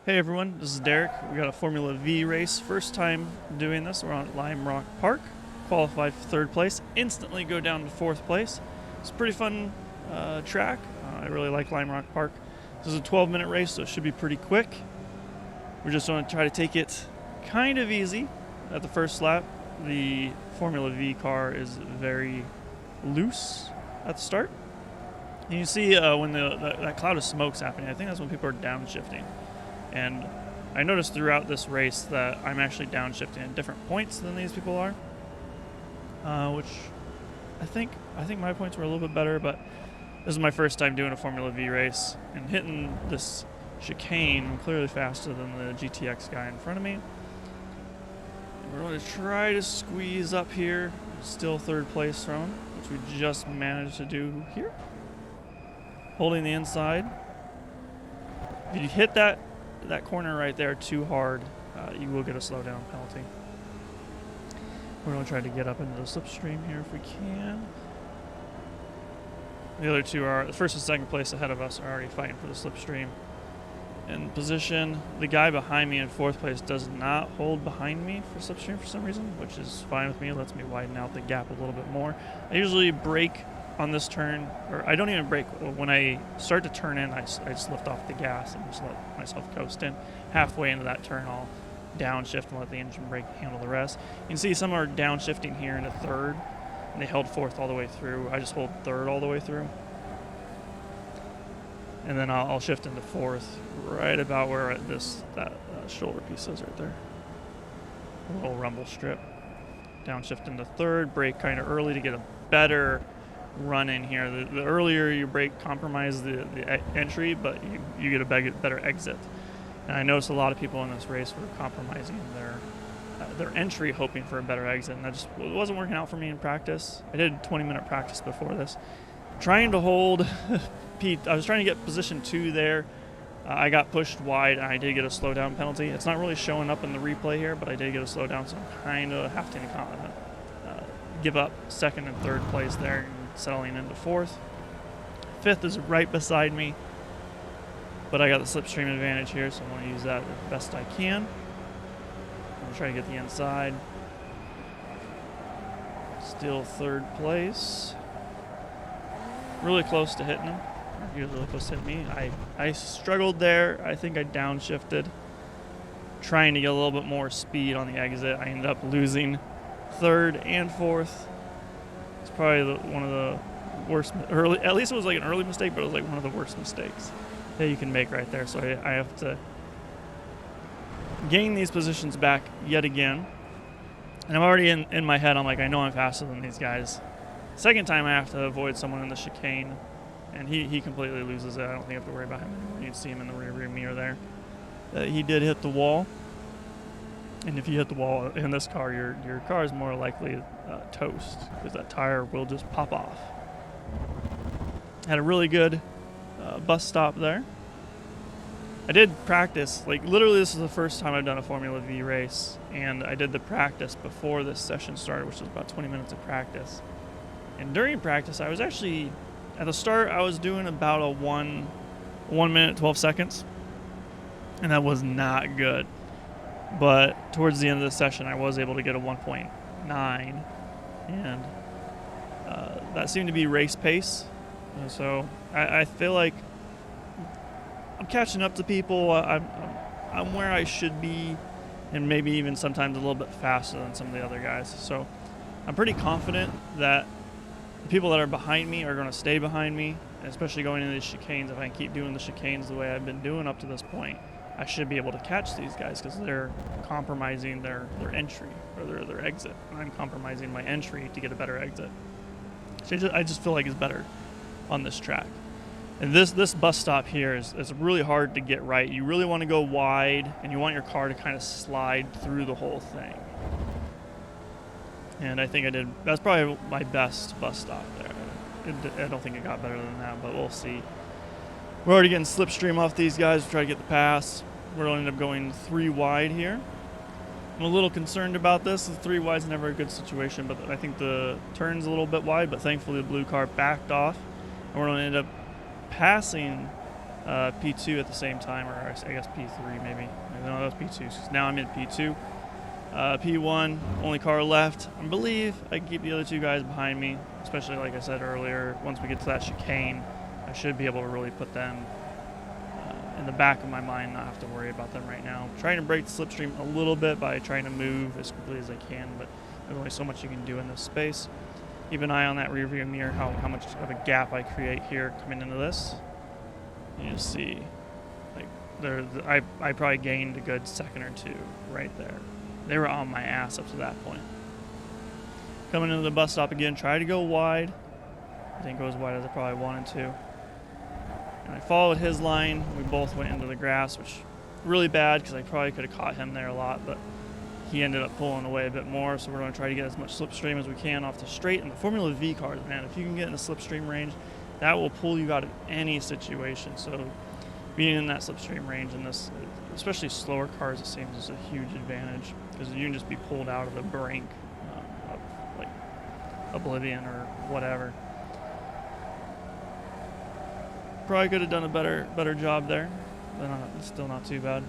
Hey everyone, this is Derek. We got a Formula V race. First time doing this. We're on Lime Rock Park. Qualified for third place. Instantly go down to fourth place. It's a pretty fun track. I really like Lime Rock Park. This is a 12-minute race, so it should be pretty quick. We're just going to try to take it kind of easy at the first lap. The Formula V car is very loose at the start. And you see when that cloud of smoke's happening, I think that's when people are downshifting. And I noticed throughout this race that I'm actually downshifting at different points than these people are, which I think my points were a little bit better. But this is my first time doing a Formula V race and hitting this chicane. I'm clearly faster than the GTX guy in front of me. And we're going to try to squeeze up here. Still third place from, which we just managed to do here. Holding the inside. If you hit that corner right there too hard, you will get a slowdown penalty. We're going to try to get up into the slipstream here if we can. The other two are, the first and second place ahead of us are already fighting for the slipstream. In position, the guy behind me in fourth place does not hold behind me for slipstream for some reason, which is fine with me. It lets me widen out the gap a little bit more. I usually brake on this turn, or I don't even brake. When I start to turn in, I just lift off the gas and just let myself coast in. Halfway into that turn, I'll downshift and let the engine brake handle the rest. You can see some are downshifting here into third, and they held fourth all the way through. I just hold third all the way through. And then I'll shift into fourth, right about where that shoulder piece is right there. A little rumble strip. Downshift into third, brake kind of early to get a better run in here. The earlier you brake, compromise the entry, but you get a better exit. And I noticed a lot of people in this race were compromising their entry, hoping for a better exit, and it wasn't working out for me in practice. I did 20-minute practice before this, trying to hold Pete. I was trying to get position 2 there. I got pushed wide, and I did get a slowdown penalty. It's not really showing up in the replay here, but I did get a slowdown, so I'm kind of having to give up second and third place there and settling into fourth. Fifth is right beside me, but I got the slipstream advantage here, so I'm going to use that as best I can. I'm going to try to get the inside. Still third place. Really close to hitting him. He was really close to hitting me. I struggled there. I think I downshifted, trying to get a little bit more speed on the exit. I ended up losing third and fourth. It's probably one of the worst early. At least it was like an early mistake, but it was like one of the worst mistakes that you can make right there. So I have to gain these positions back yet again. And I'm already in my head. I'm like, I know I'm faster than these guys. Second time I have to avoid someone in the chicane, and he completely loses it. I don't think I have to worry about him anymore. You can see him in the rear mirror there. He did hit the wall. And if you hit the wall in this car, your car is more likely toast, because that tire will just pop off. Had a really good bus stop there. I did practice, like literally this is the first time I've done a Formula V race, and I did the practice before this session started, which was about 20 minutes of practice. And during practice, I was actually, at the start, I was doing about a 1 minute, 12 seconds, and that was not good. But towards the end of the session, I was able to get a 1.9, and that seemed to be race pace. So I feel like I'm catching up to people. I'm where I should be, and maybe even sometimes a little bit faster than some of the other guys. So I'm pretty confident that the people that are behind me are going to stay behind me, and especially going into these chicanes. If I keep doing the chicanes the way I've been doing up to this point, I should be able to catch these guys, because they're compromising their entry or their exit, and I'm compromising my entry to get a better exit. So I just feel like it's better on this track. And this bus stop here is really hard to get right. You really want to go wide, and you want your car to kind of slide through the whole thing. And I think I did. That's probably my best bus stop there. I don't think it got better than that, but we'll see. We're already getting slipstream off these guys. We'll try to get the pass. We're going to end up going 3 wide here. I'm a little concerned about this. The 3 wide is never a good situation, but I think the turn's a little bit wide, but thankfully the blue car backed off. And we're going to end up passing P2 at the same time, or I guess P3 maybe. No, that was P2. Now I'm in P2. P1, only car left. I believe I can keep the other two guys behind me, especially like I said earlier, once we get to that chicane, I should be able to really put them in the back of my mind, not have to worry about them right now. I'm trying to break the slipstream a little bit by trying to move as quickly as I can, but there's only so much you can do in this space. Keep an eye on that rear view mirror, how much of a gap I create here coming into this. You see, like I probably gained a good second or two right there. They were on my ass up to that point. Coming into the bus stop again, try to go wide. I didn't go as wide as I probably wanted to. And I followed his line. We both went into the grass, which really bad because I probably could have caught him there a lot, but he ended up pulling away a bit more. So we're going to try to get as much slipstream as we can off the straight. And the Formula V cars, man, if you can get in the slipstream range, that will pull you out of any situation. So being in that slipstream range in this, especially slower cars, it seems is a huge advantage because you can just be pulled out of the brink of like oblivion or whatever. Probably could have done a better job there, but it's still not too bad.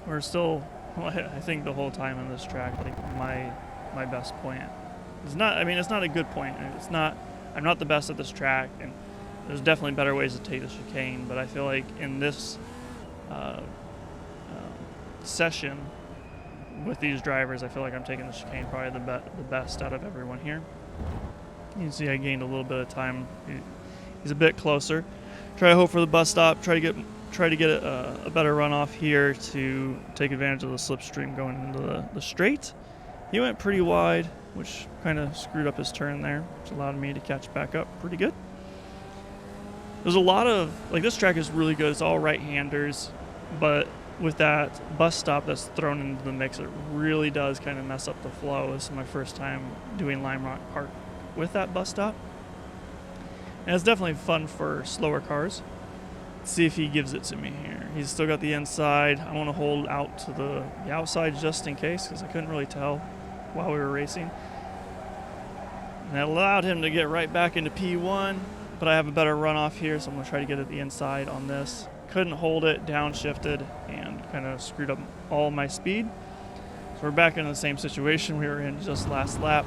We're still, I think the whole time on this track, like my best point. It's not. I mean, it's not a good point. It's not. I'm not the best at this track, and there's definitely better ways to take the chicane. But I feel like in this session with these drivers, I feel like I'm taking the chicane probably the best out of everyone here. You can see I gained a little bit of time. He's a bit closer. Try to hope for the bus stop. Try to get a better runoff here to take advantage of the slipstream going into the straight. He went pretty wide, which kind of screwed up his turn there, which allowed me to catch back up pretty good. There's a lot of, like, this track is really good. It's all right-handers, but with that bus stop that's thrown into the mix, it really does kind of mess up the flow. This is my first time doing Lime Rock Park with that bus stop. And it's definitely fun for slower cars. Let's see if he gives it to me here. He's still got the inside. I want to hold out to the outside just in case, because I couldn't really tell while we were racing. And that allowed him to get right back into P1, but I have a better runoff here, so I'm going to try to get at the inside on this. Couldn't hold it, downshifted, and kind of screwed up all my speed. So we're back in the same situation we were in just last lap,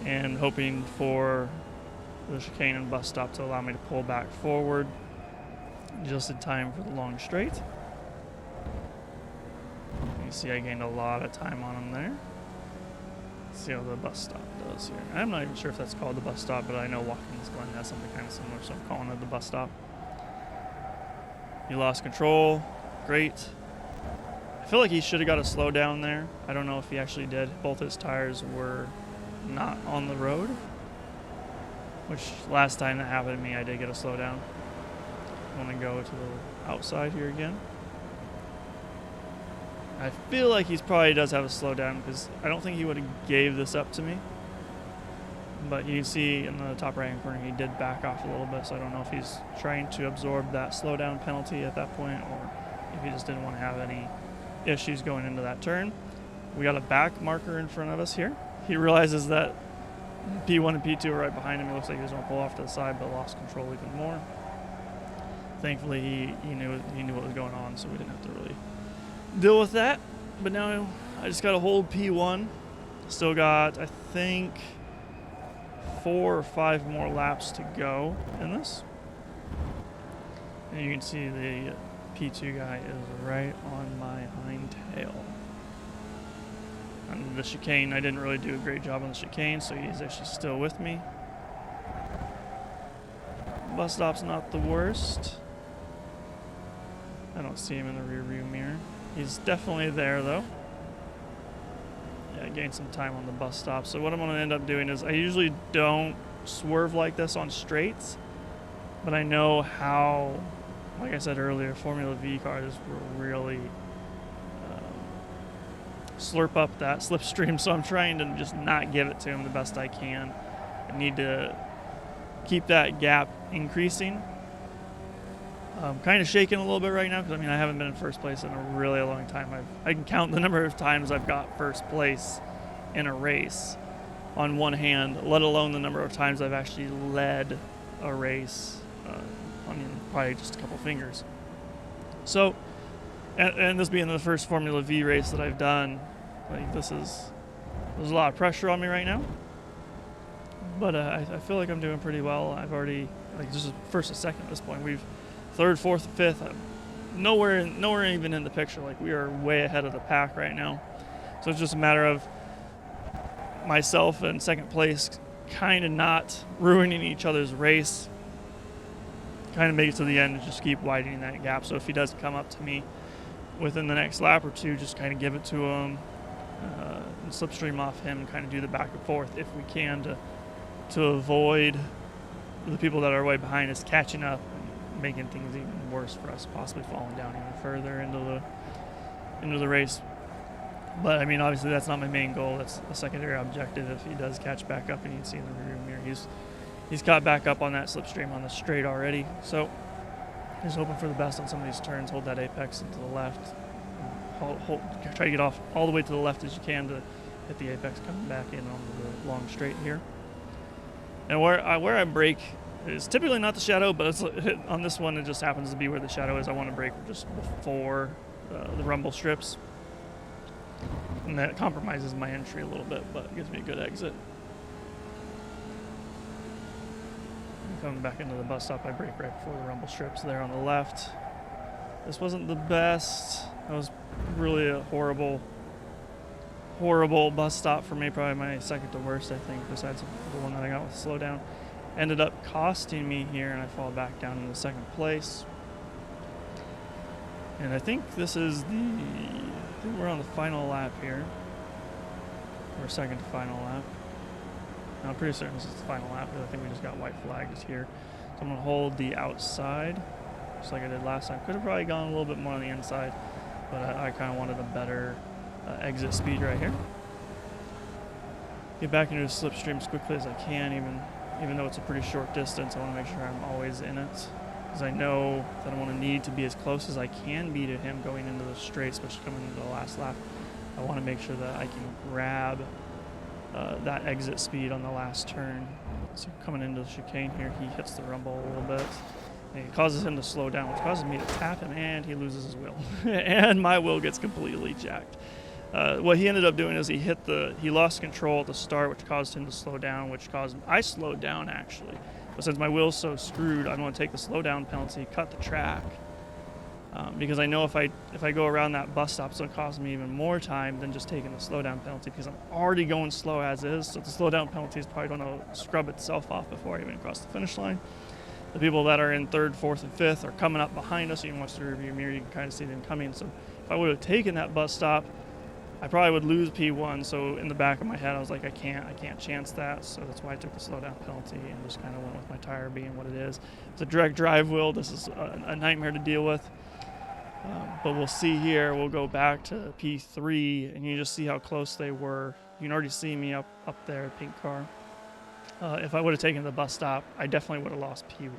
and hoping for the chicane and bus stop to allow me to pull back forward just in time for the long straight. You see I gained a lot of time on him there. Let's see how the bus stop does here. I'm not even sure if that's called the bus stop, but I know Watkins Glen has something kind of similar, so I'm calling it the bus stop. He lost control. Great. I feel like he should have got a slow down there. I don't know if he actually did. Both his tires were not on the road, which last time that happened to me, I did get a slowdown. I want to go to the outside here again. I feel like he probably does have a slowdown because I don't think he would have gave this up to me. But you can see in the top right-hand corner, he did back off a little bit, so I don't know if he's trying to absorb that slowdown penalty at that point or if he just didn't want to have any issues going into that turn. We got a back marker in front of us here. He realizes that P1 and P2 are right behind him. It looks like he was going to pull off to the side, but lost control even more. Thankfully, he knew what was going on, so we didn't have to really deal with that. But now I just got to hold P1. Still got, I think, 4 or 5 more laps to go in this. And you can see the P2 guy is right on my hind tail. On the chicane, I didn't really do a great job on the chicane, so he's actually still with me. Bus stop's not the worst. I don't see him in the rear view mirror. He's definitely there though. Yeah, I gained some time on the bus stop. So what I'm going to end up doing is I usually don't swerve like this on straights, but I know how, like I said earlier, Formula V cars will really slurp up that slipstream, so I'm trying to just not give it to him the best I can. I need to keep that gap increasing. I'm kind of shaking a little bit right now because I haven't been in first place in a really long time. I can count the number of times I've got first place in a race on one hand, let alone the number of times I've actually led a race I mean, probably just a couple fingers. So, and this being the first Formula V race that I've done, like there's a lot of pressure on me right now. But I feel like I'm doing pretty well. I've already, like, this is first and second at this point. We've third, fourth, and fifth. Nowhere even in the picture. Like, we are way ahead of the pack right now. So it's just a matter of myself in second place kind of not ruining each other's race. Kind of make it to the end and just keep widening that gap. So if he does come up to me within the next lap or two, just kind of give it to him and slipstream off him and kind of do the back and forth if we can to avoid the people that are way behind us catching up and making things even worse for us, possibly falling down even further into the race. But I mean, obviously that's not my main goal. That's a secondary objective. If he does catch back up, and you can see in the rearview mirror, he's caught back up on that slipstream on the straight already. So just hoping for the best on some of these turns. Hold that apex into the left. Try to get off all the way to the left as you can to hit the apex coming back in on the long straight here. And where I brake is typically not the shadow, but on this one it just happens to be where the shadow is. I want to brake just before the rumble strips. And that compromises my entry a little bit, but it gives me a good exit. Coming back into the bus stop, I brake right before the rumble strips there on the left. This wasn't the best. That was really a horrible bus stop for me, probably my second to worst, I think, besides the one that I got with the slowdown. Ended up costing me here, and I fall back down into second place. And I think this is I think we're on the final lap here. Or second to final lap. No, I'm pretty certain this is the final lap, because I think we just got white flags here. So I'm going to hold the outside, just like I did last time. Could have probably gone a little bit more on the inside, but I kind of wanted a better exit speed right here. Get back into the slipstream as quickly as I can, even though it's a pretty short distance. I want to make sure I'm always in it, because I know that I want to need to be as close as I can be to him going into the straight, especially coming into the last lap. I want to make sure that I can grab that exit speed on the last turn. So coming into the chicane here, he hits the rumble a little bit. And it causes him to slow down, which causes me to tap him, and he loses his wheel. And my wheel gets completely jacked. What he ended up doing is he lost control at the start, which caused him to slow down, I slowed down actually. But since my wheel's so screwed, I don't want to take the slowdown penalty, cut the track. Because I know if I go around that bus stop, it's going to cost me even more time than just taking the slowdown penalty, because I'm already going slow as is. So the slowdown penalty is probably going to scrub itself off before I even cross the finish line. The people that are in third, fourth, and fifth are coming up behind us. You can watch the rearview mirror, you can kind of see them coming. So if I would have taken that bus stop, I probably would lose P1. So in the back of my head, I was like, I can't chance that. So that's why I took the slowdown penalty and just kind of went with my tire being what it is. It's a direct drive wheel. This is a nightmare to deal with. But we'll see here. We'll go back to P3, and you just see how close they were. You can already see me up there, pink car. If I would have taken the bus stop, I definitely would have lost P1.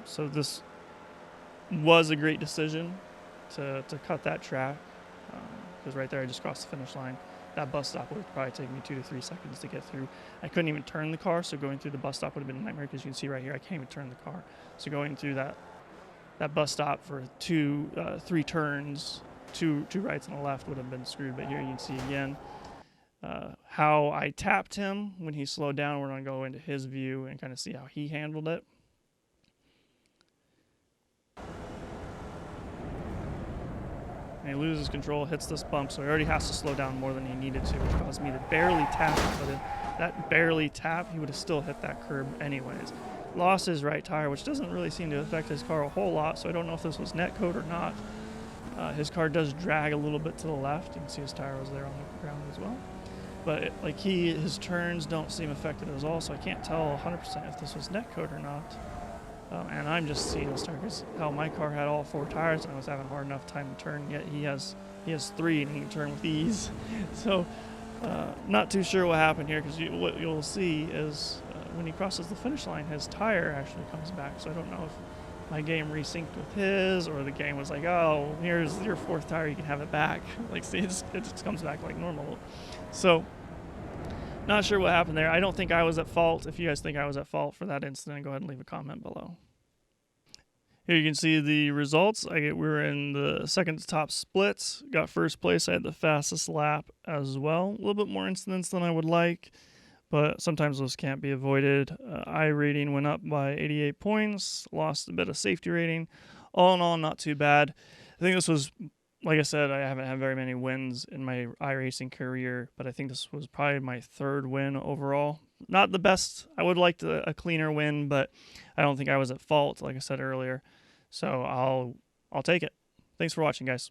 So this was a great decision to cut that track, because right there I just crossed the finish line. That bus stop would probably take me 2 to 3 seconds to get through. I couldn't even turn the car, so going through the bus stop would have been a nightmare, because you can see right here I can't even turn the car. So going through that bus stop for 3 turns, two rights and a left would have been screwed. But here you can see again how I tapped him when he slowed down. We're going to go into his view and kind of see how he handled it. And he loses control, hits this bump, so he already has to slow down more than he needed to, which caused me to barely tap him. But if that barely tap, he would have still hit that curb anyways. Lost his right tire, which doesn't really seem to affect his car a whole lot, so I don't know if this was net code or not. His car does drag a little bit to the left. You can see his tire was there on the ground as well. But his turns don't seem affected at all, so I can't tell 100% if this was net code or not. And I'm just seeing this tire, because how my car had all 4 tires and I was having a hard enough time to turn, yet he has 3 and he can turn with ease. So not too sure what happened here, because what you'll see is when he crosses the finish line, his tire actually comes back. So I don't know if my game resynced with his, or the game was like, oh, here's your 4th tire, you can have it back. Like, see, it just comes back like normal. So not sure what happened there. I don't think I was at fault. If you guys think I was at fault for that incident, go ahead and leave a comment below. Here you can see the results. We were in the second to top splits. Got first place. I had the fastest lap as well. A little bit more incidents than I would like, but sometimes those can't be avoided. I rating went up by 88 points. Lost a bit of safety rating. All in all, not too bad. I think this was, like I said, I haven't had very many wins in my iRacing career, but I think this was probably my third win overall. Not the best. I would like a cleaner win, but I don't think I was at fault, like I said earlier. So I'll take it. Thanks for watching, guys.